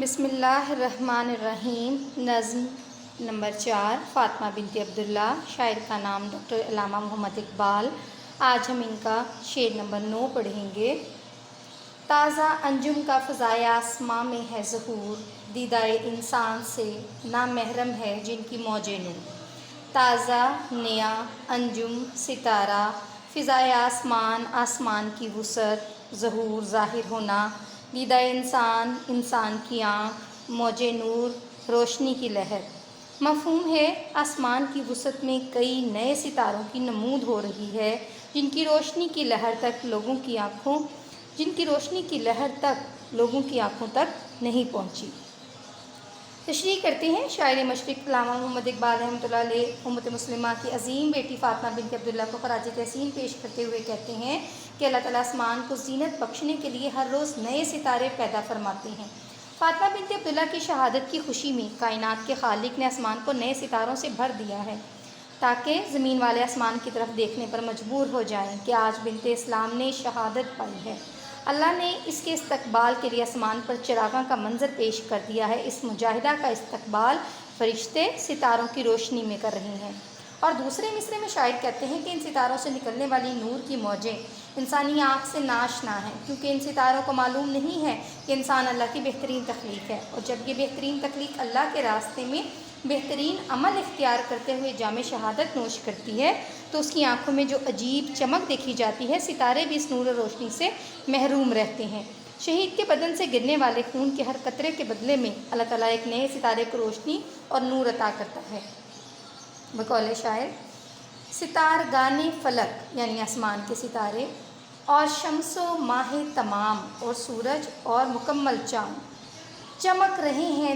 بسم اللہ الرحمن الرحیم۔ نظم نمبر 4، فاطمہ بنت عبداللہ۔ شاعر کا نام ڈاکٹر علامہ محمد اقبال۔ آج ہم ان کا شعر نمبر 9 پڑھیں گے۔ تازہ انجم کا فضائے آسماں میں ہے ظہور، دیدائے انسان سے نامحرم ہے جن کی موج نور۔ تازہ نیا انجم ستارہ، فضائے آسمان، آسمان کی وسعت، ظہور ظاہر ہونا، دیدائے انسان، انسان کی آنکھ، موج نور روشنی کی لہر۔ مفہوم ہے آسمان کی وسعت میں کئی نئے ستاروں کی نمود ہو رہی ہے جن کی روشنی کی لہر تک لوگوں کی آنکھوں تک نہیں پہنچی۔ تشریح کرتے ہیں شاعر مشرق علامہ محمد اقبال رحمۃ اللہ علیہ امت مسلمہ کی عظیم بیٹی فاطمہ بنت عبداللہ کو خراج تحسین پیش کرتے ہوئے کہتے ہیں کہ اللہ تعالیٰ آسمان کو زینت بخشنے کے لیے ہر روز نئے ستارے پیدا فرماتے ہیں۔ فاطمہ بنت عبداللہ کی شہادت کی خوشی میں کائنات کے خالق نے آسمان کو نئے ستاروں سے بھر دیا ہے تاکہ زمین والے آسمان کی طرف دیکھنے پر مجبور ہو جائیں کہ آج بنت اسلام نے شہادت پائی ہے۔ اللہ نے اس کے استقبال کے لیے آسمان پر چراغاں کا منظر پیش کر دیا ہے۔ اس مجاہدہ کا استقبال فرشتے ستاروں کی روشنی میں کر رہے ہیں۔ اور دوسرے مصرعے میں شاعر کہتے ہیں کہ ان ستاروں سے نکلنے والی نور کی موجیں انسانی آنکھ سے ناشنا ہیں، کیونکہ ان ستاروں کو معلوم نہیں ہے کہ انسان اللہ کی بہترین تخلیق ہے، اور جب یہ بہترین تخلیق اللہ کے راستے میں بہترین عمل اختیار کرتے ہوئے جام شہادت نوش کرتی ہے تو اس کی آنکھوں میں جو عجیب چمک دیکھی جاتی ہے، ستارے بھی اس نور و روشنی سے محروم رہتے ہیں۔ شہید کے بدن سے گرنے والے خون کے ہر قطرے کے بدلے میں اللہ تعالیٰ ایک نئے ستارے کو روشنی اور نور عطا کرتا ہے۔ بقول شاعر: ستار گانے فلک یعنی آسمان کے ستارے، اور شمس و ماہ تمام، اور سورج اور مکمل چاند چمک رہے ہیں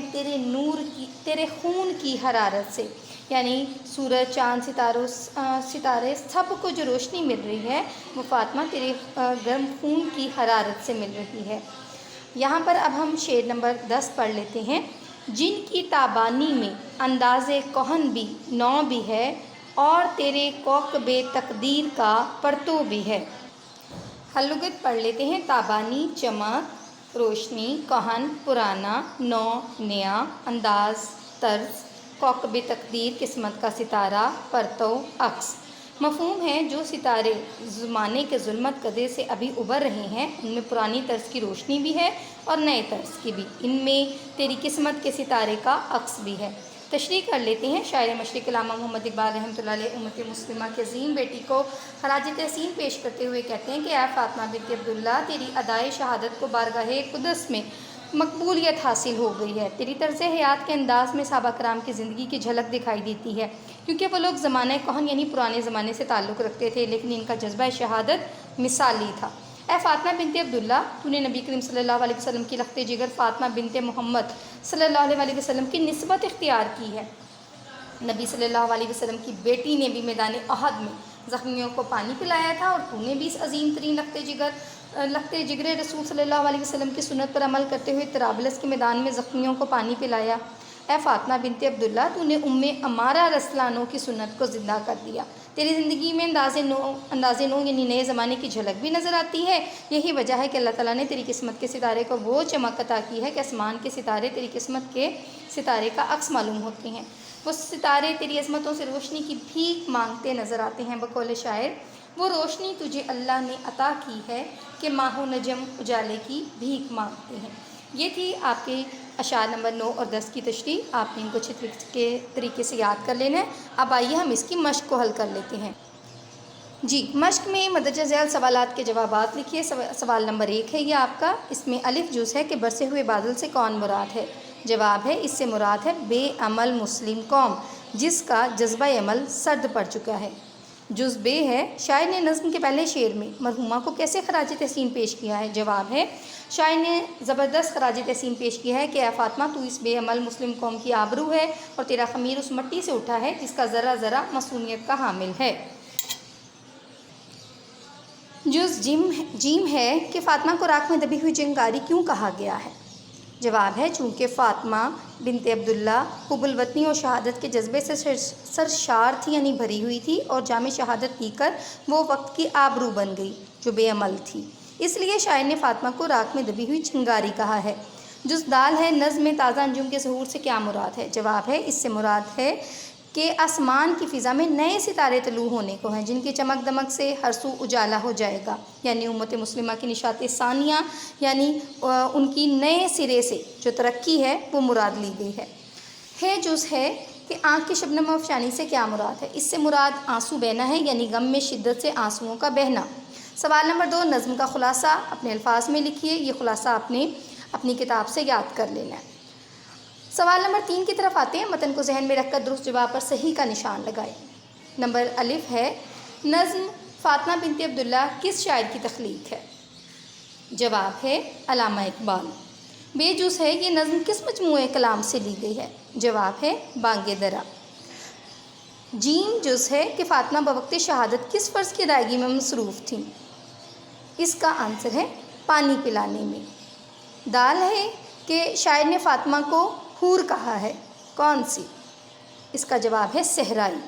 تیرے خون کی حرارت سے، یعنی سورج، چاند، ستارے سب کو جو روشنی مل رہی ہے وہ فاطمہ تیرے گرم خون کی حرارت سے مل رہی ہے۔ یہاں پر اب ہم شعر نمبر 10 پڑھ لیتے ہیں۔ جن کی تابانی میں انداز کہن بھی نو بھی ہے، اور تیرے کوکب تقدیر کا پرتو بھی ہے۔ حلقت پڑھ لیتے ہیں۔ تابانی چمک، روشنی، کہن پرانا، نو نیا، انداز طرز، کوکب تقدیر قسمت کا ستارہ، پرتو عکس۔ مفہوم ہے جو ستارے زمانے کے ظلمت قدے سے ابھی ابھر رہے ہیں ان میں پرانی طرز کی روشنی بھی ہے اور نئے طرز کی بھی، ان میں تیری قسمت کے ستارے کا عکس بھی ہے۔ تشریح کر لیتے ہیں۔ شاعر مشرق علامہ محمد اقبال رحمۃ اللہ علیہ امت مسلمہ کی عظیم بیٹی کو خراج تحسین پیش کرتے ہوئے کہتے ہیں کہ اے فاطمہ بنت عبداللہ، تیری ادائے شہادت کو بارگاہ قدس میں مقبولیت حاصل ہو گئی ہے۔ تیری طرز حیات کے انداز میں صحابہ کرام کی زندگی کی جھلک دکھائی دیتی ہے، کیونکہ وہ لوگ زمانہ کہن یعنی پرانے زمانے سے تعلق رکھتے تھے، لیکن ان کا جذبہ شہادت مثالی تھا۔ اے فاطمہ بنت عبداللہ، تو نے نبی کریم صلی اللہ علیہ وسلم کی لخت جگر فاطمہ بنت محمد صلی اللہ علیہ وسلم کی نسبت اختیار کی ہے۔ نبی صلی اللہ علیہ وسلم کی بیٹی نے بھی میدان احد میں زخمیوں کو پانی پلایا تھا، اور تو نے بھی اس عظیم ترین لخت جگر رسول صلی اللہ علیہ وسلم کی سنت پر عمل کرتے ہوئے طرابلس کے میدان میں زخمیوں کو پانی پلایا۔ اے فاطمہ بنت عبداللہ، تو نے امارہ رسلانوں کی سنت کو زندہ کر دیا۔ تیری زندگی میں انداز نو یعنی نئے زمانے کی جھلک بھی نظر آتی ہے۔ یہی وجہ ہے کہ اللہ تعالیٰ نے تیری قسمت کے ستارے کو وہ چمک عطا کی ہے کہ آسمان کے ستارے تیری قسمت کے ستارے کا عکس معلوم ہوتے ہیں۔ وہ ستارے تیری عظمتوں سے روشنی کی بھیک مانگتے نظر آتے ہیں۔ بقول شاعر: وہ روشنی تجھے اللہ نے عطا کی ہے کہ ماہ و نجم اجالے کی بھیک مانگتے ہیں۔ یہ تھی آپ کے اشعار نمبر 9 اور 10 کی تشریح۔ آپ نے ان کو اچھے طریقے سے یاد کر لینا ہے۔ اب آئیے ہم اس کی مشق کو حل کر لیتے ہیں۔ جی، مشق میں مندرجہ ذیل سوالات کے جوابات لکھیے۔ سوال نمبر 1 ہے یہ آپ کا، اس میں الف جز ہے کہ برسے ہوئے بادل سے کون مراد ہے؟ جواب ہے اس سے مراد ہے بے عمل مسلم قوم جس کا جذبہ عمل سرد پڑ چکا ہے۔ جز بے ہے، شاعر نے نظم کے پہلے شعر میں مرحومہ کو کیسے خراج تحسین پیش کیا ہے؟ جواب ہے شاعر نے زبردست خراج تحسین پیش کیا ہے کہ اے فاطمہ، تو اس بے عمل مسلم قوم کی آبرو ہے، اور تیرا خمیر اس مٹی سے اٹھا ہے جس کا ذرہ ذرہ معصومیت کا حامل ہے۔ جز جیم ہے کہ فاطمہ کو راکھ میں دبی ہوئی چنگاری کیوں کہا گیا ہے؟ جواب ہے چونکہ فاطمہ بنت عبداللہ حب الوطنی اور شہادت کے جذبے سے سرشار تھی، یعنی بھری ہوئی تھی، اور جام شہادت پی کر وہ وقت کی آبرو بن گئی جو بے عمل تھی، اس لیے شاعر نے فاطمہ کو راکھ میں دبی ہوئی چنگاری کہا ہے۔ جز دال ہے نظم میں تازہ انجم کے ظہور سے کیا مراد ہے؟ جواب ہے اس سے مراد ہے کہ آسمان کی فضا میں نئے ستارے طلوع ہونے کو ہیں جن کی چمک دمک سے ہر سو اجالا ہو جائے گا، یعنی امت مسلمہ کی نشاط ثانیہ، یعنی ان کی نئے سرے سے جو ترقی ہے وہ مراد لی گئی ہے جز ہے کہ آنکھ کی شبنم افشانی سے کیا مراد ہے؟ اس سے مراد آنسو بہنا ہے، یعنی غم میں شدت سے آنسوؤں کا بہنا۔ سوال نمبر 2، نظم کا خلاصہ اپنے الفاظ میں لکھیے، یہ خلاصہ آپ نے اپنی کتاب سے یاد کر لینا ہے۔ سوال نمبر 3 کی طرف آتے ہیں، متن کو ذہن میں رکھ کر درست جواب پر صحیح کا نشان لگائیں۔ نمبر الف ہے، نظم فاطمہ بنت عبداللہ کس شاعر کی تخلیق ہے؟ جواب ہے علامہ اقبال۔ بے جز ہے، یہ نظم کس مجموعہ کلام سے لی گئی ہے؟ جواب ہے بانگ درا۔ جیم جز ہے کہ فاطمہ بوقت شہادت کس فرض کی ادائیگی میں مصروف تھیں؟ اس کا آنسر ہے پانی پلانے میں۔ دال ہے کہ شاعر نے فاطمہ کو حور کہا ہے، کون سی؟ اس کا جواب ہے صحرائی۔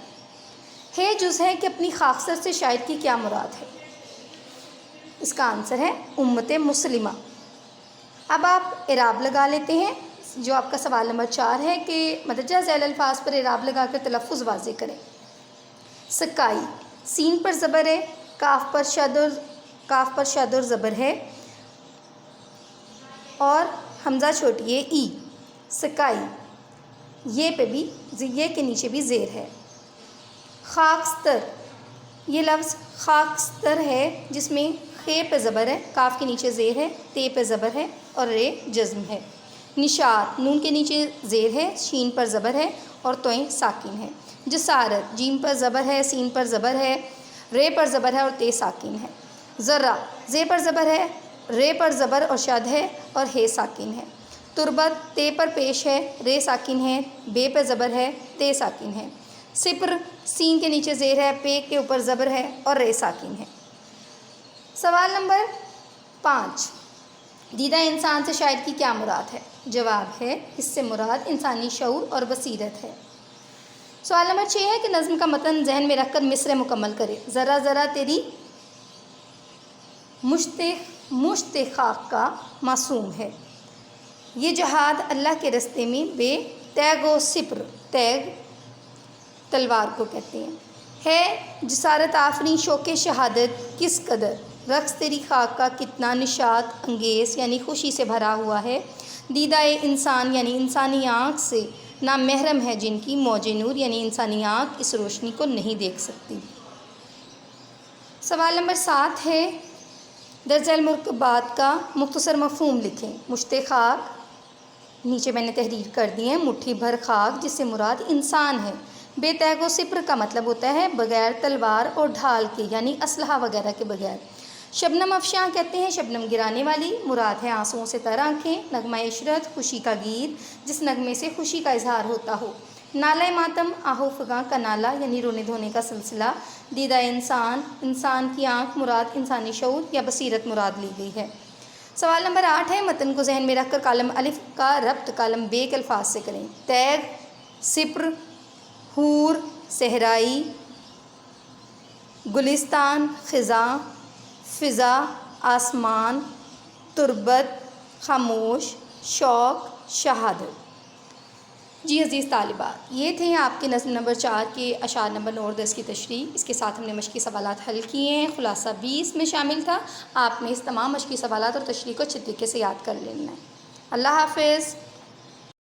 ہے جز ہے کہ اپنی خاکسر سے شاعر کی کیا مراد ہے؟ اس کا آنسر ہے امت مسلمہ۔ اب آپ اعراب لگا لیتے ہیں، جو آپ کا سوال نمبر 4 ہے کہ مدرجہ ذیل الفاظ پر اعراب لگا کر تلفظ واضح کریں۔ سکائی، سین پر زبر ہے، کاف پر شد اور زبر ہے اور حمزہ چھوٹی ہے ای۔ سکائی، یہ پہ بھی، یہ کے نیچے بھی زیر ہے۔ خاکستر، یہ لفظ خاکستر ہے جس میں خے پہ زبر ہے، کاف کے نیچے زیر ہے، تے پہ زبر ہے اور رے جزم ہے۔ نشاط، نون کے نیچے زیر ہے، شین پر زبر ہے اور توئیں ساکن ہے۔ جسارت، جیم پر زبر ہے، سین پر زبر ہے، رے پر زبر ہے اور تے ساکن ہے۔ ذرہ، زے پر زبر ہے، رے پر زبر اور شد ہے اور ہے ساکن ہے۔ تربت، تے پر پیش ہے، رے ساکن ہے، بے پر زبر ہے، تے ساکن ہے۔ سپر، سین کے نیچے زیر ہے، پے کے اوپر زبر ہے اور رے ساکن ہے۔ سوال نمبر 5، دیدہ انسان سے شاعر کی کیا مراد ہے؟ جواب ہے اس سے مراد انسانی شعور اور بصیرت ہے۔ سوال نمبر 6 ہے کہ نظم کا متن ذہن میں رکھ کر مصرع مکمل کرے۔ ذرا ذرا تیری مشت خاک کا معصوم ہے، یہ جہاد اللہ کے رستے میں بے تیغ و سپر، تیغ تلوار کو کہتے ہیں، ہے جسارت آفریں شوق شہادت کس قدر، رقص تیری خاک کا کتنا نشاط انگیز، یعنی خوشی سے بھرا ہوا ہے۔ دیدہ انسان یعنی انسانی آنکھ سے نامحرم ہے جن کی موج نور، یعنی انسانی آنکھ اس روشنی کو نہیں دیکھ سکتی۔ سوال نمبر 7 ہے، درج المرکبات کا مختصر مفہوم لکھیں۔ مشت خاک، نیچے میں نے تحریر کر دی ہے، مٹھی بھر خاک جس سے مراد انسان ہے۔ بے تیغ و سپر کا مطلب ہوتا ہے بغیر تلوار اور ڈھال کے، یعنی اسلحہ وغیرہ کے بغیر۔ شبنم افشاں کہتے ہیں شبنم گرانے والی، مراد ہے آنسوؤں سے تر آنکھیں۔ نغمہ عشرت، خوشی کا گیت جس نغمے سے خوشی کا اظہار ہوتا ہو۔ نالہ ماتم، آہو فغاں کا نالہ یعنی رونے دھونے کا سلسلہ۔ دیدہ انسان، انسان کی آنکھ مراد انسانی شعور یا بصیرت مراد لی گئی ہے۔ سوال نمبر 8 ہے، متن کو ذہن میں رکھ کر کالم الف کا ربط کالم بے کے الفاظ سے کریں۔ تیغ، سپر، حور، صحرائی، گلستان، خزاں، فضا، آسمان، تربت، خاموش، شوق، شہادت۔ جی عزیز طالبات، یہ تھے آپ کے نظم نمبر 4 کے اشعار نمبر 9 اور 10 کی تشریح۔ اس کے ساتھ ہم نے مشقی سوالات حل کیے ہیں، خلاصہ 20 میں شامل تھا۔ آپ نے اس تمام مشقی سوالات اور تشریح کو اچھے طریقے سے یاد کر لینا ہے۔ اللہ حافظ۔